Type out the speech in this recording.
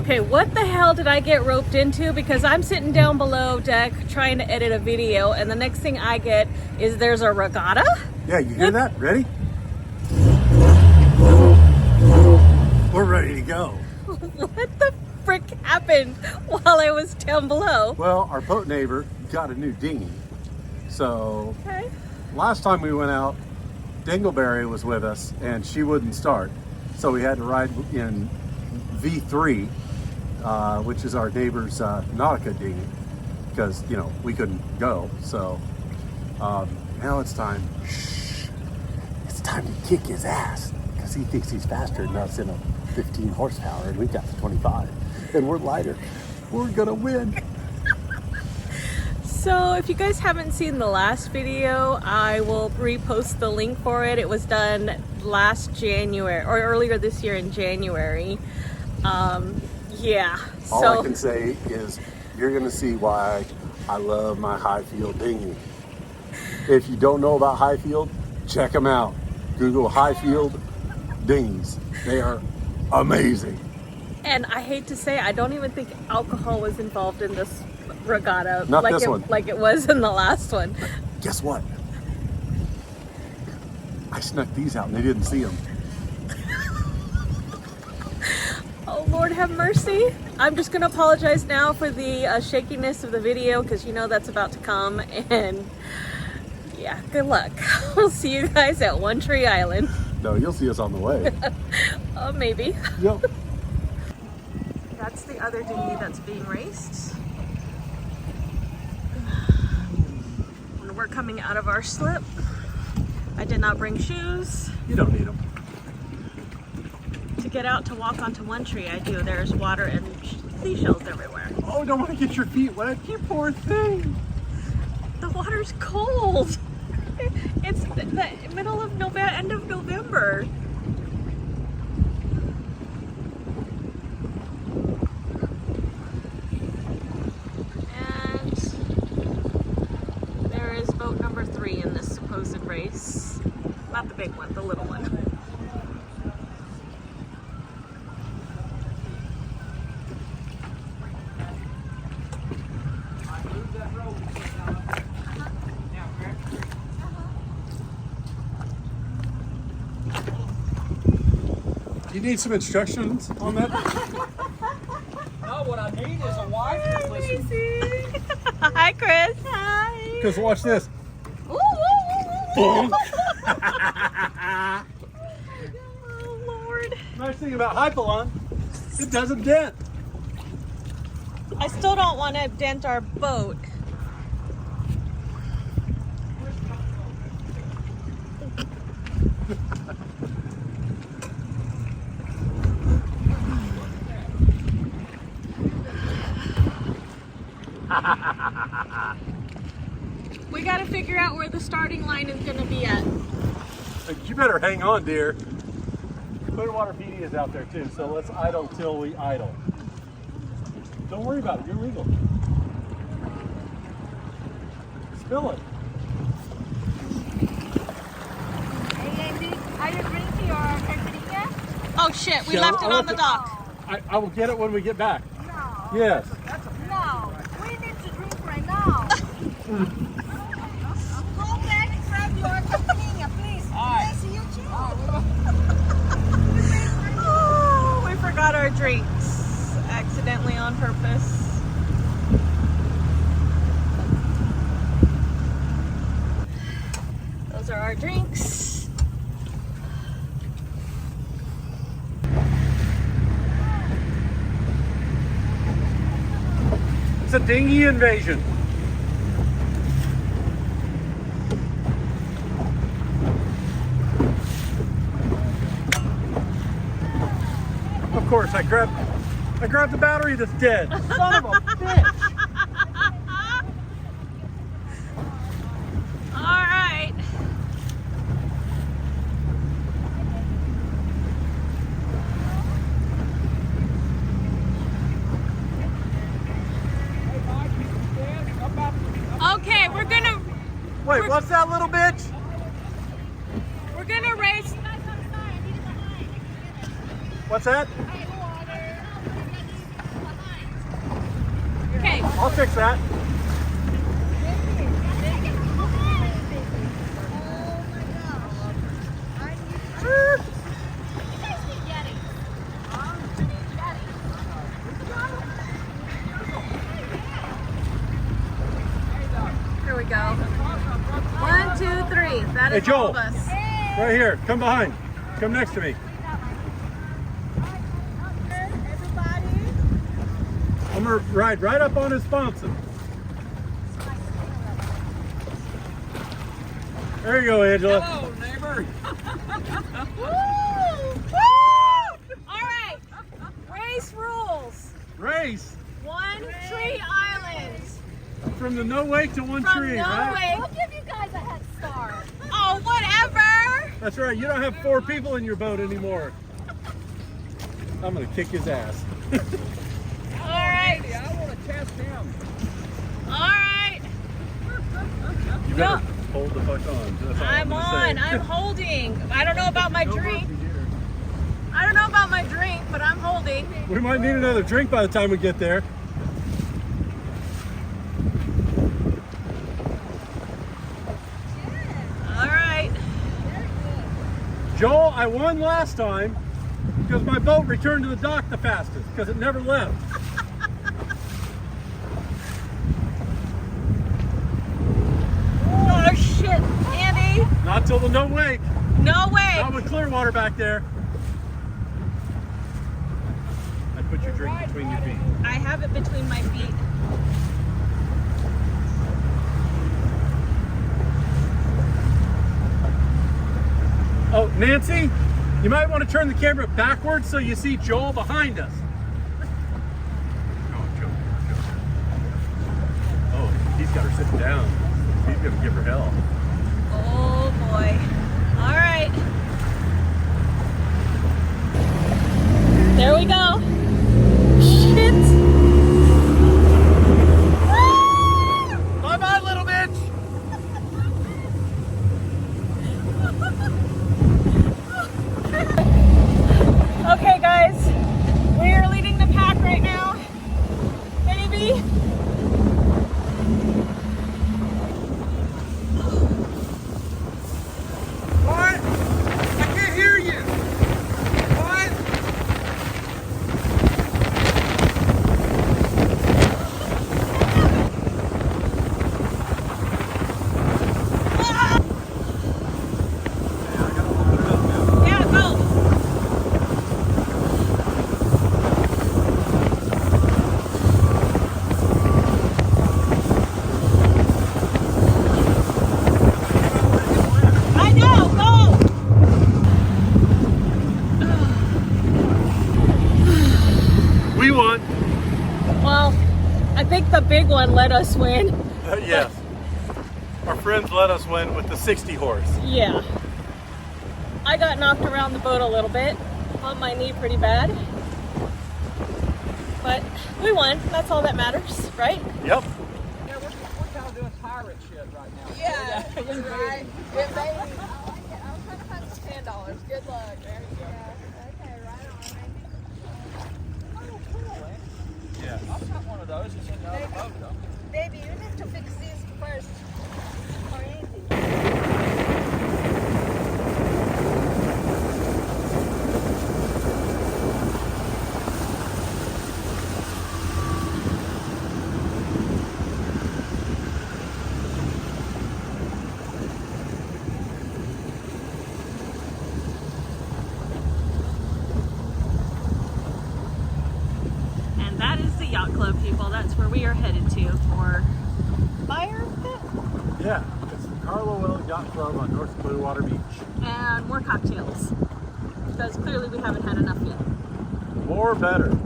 Okay, what the hell did I get roped into? Because I'm sitting down below deck trying to edit a video, and the next thing I get is there's a regatta? Yeah, you hear that? Ready? We're ready to go. What the frick happened while I was down below? Well, our boat neighbor got a new dinghy. So Okay. last time we went out, Dingleberry was with us and she wouldn't start. So we had to ride in V3, which is our neighbor's Nautica dinghy, because, you know, we couldn't go. So now it's time. Shh. It's time to kick his ass, because he thinks he's faster than us in a 15 horsepower, and we've got the 25, and we're lighter. We're gonna win. So if you guys haven't seen the last video, I will repost the link for it. It was done last January, or earlier this year in January. Yeah. All I can say is you're gonna see why I love my Highfield dinghy. If you don't know about Highfield, check them out. Google Highfield dinghies. They are amazing. And I hate to say, I don't even think alcohol was involved in this regatta. Not like this one. Like it was in the last one. Guess what? I snuck these out and they didn't see them. Oh, Lord have mercy. I'm just going to apologize now for the shakiness of the video, because you know that's about to come. And yeah, good luck. We'll see you guys at One Tree Island. No, you'll see us on the way. Maybe. Yep. That's the other dinghy that's being raced. And we're coming out of our slip. I did not bring shoes. You don't need them. To get out to walk onto One Tree, I do. There's water and seashells everywhere. Oh, don't want to get your feet wet. You poor thing. The water's cold. It's the middle of November, end of November. And there is boat number 3 in this supposed race. Not the big one, the little one. Do you need some instructions on that? No, what I need is a wife to listen. Hi, Chris. Hi. Because watch this. Ooh, ooh, ooh, ooh. Boom. Oh, Lord. Nice thing about Hypalon, it doesn't dent. I still don't want to dent our boat. We got to figure out where the starting line is going to be at. You better hang on, dear. Clearwater PD is out there too, so let's idle till we idle. Don't worry about it, you're legal. Spill it. Are you drinking your caipirinha? Oh shit, we Yeah, left it I'll on the let dock. I will get it when we get back. No. Yes. No. We need to drink right now. Go back and grab your caipirinha, please. Yes, you too. Oh, we forgot our drinks accidentally on purpose. Those are our drinks. It's a dinghy invasion. Of course, I grabbed the battery that's dead. Son of a bitch. All right. Okay, we're gonna Wait, what's that little bitch? race. What's that? right. I'll fix that. Here we go. 1, 2, 3. That Hey, is Joel. all of us. Right here. Come behind. Come next to me. I'm gonna ride right up on his sponson. There you go, Angela. Hello, neighbor. Woo! Woo! All right. Race rules. Race. 1 tree island. From the no wake to one From tree, no right? wake. We'll give you guys a head start. Oh, whatever. That's right. You don't have 4 people in your boat anymore. I'm gonna kick his ass. All right. I want to test him. All right. You better hold the fuck on. That's all I'm gonna on. say. I'm holding. I don't know about my No drink. mercy here. I don't know about my drink, but I'm holding. We might need another drink by the time we get there. All right. Joel, I won last time because my boat returned to the dock the fastest because it never left. Oh shit, Andy. Not till the no wake. No way. Not with clear water back there. I put your drink between your feet. I have it between my feet. Oh, Nancy, you might want to turn the camera backwards so you see Joel behind us. Oh, Joel. Oh, he's got her sitting down. He's going to give her hell. Oh boy. All right. There we go. Shit. Bye-bye, little bitch. Okay, guys. We are leading the pack right now. Baby. What? I can't hear you. What? Yeah, go. I know, go. We won. Well, I think the big one let us win. Yes. Our friends let us win with the 60 horse. Yeah. I got knocked around the boat a little bit. Bumped my knee pretty bad. But we won. That's all that matters, right? Yep. Yeah, we're kind of doing pirate shit right now. Yeah, We're that's invading. right. Good baby. I like it. I was trying to find some $10. Good luck. There you go. Okay, right on, baby. Oh, cool, man. Yeah. I've got one of those. It's in the other boat, though. Baby, you need to fix this first. For Andy. And that is the yacht club, people. That's where we are headed to for fire pit Yeah. It's the Carlowell Yacht Club on North Clearwater Beach. and more cocktails. Because clearly we haven't had enough yet. More better.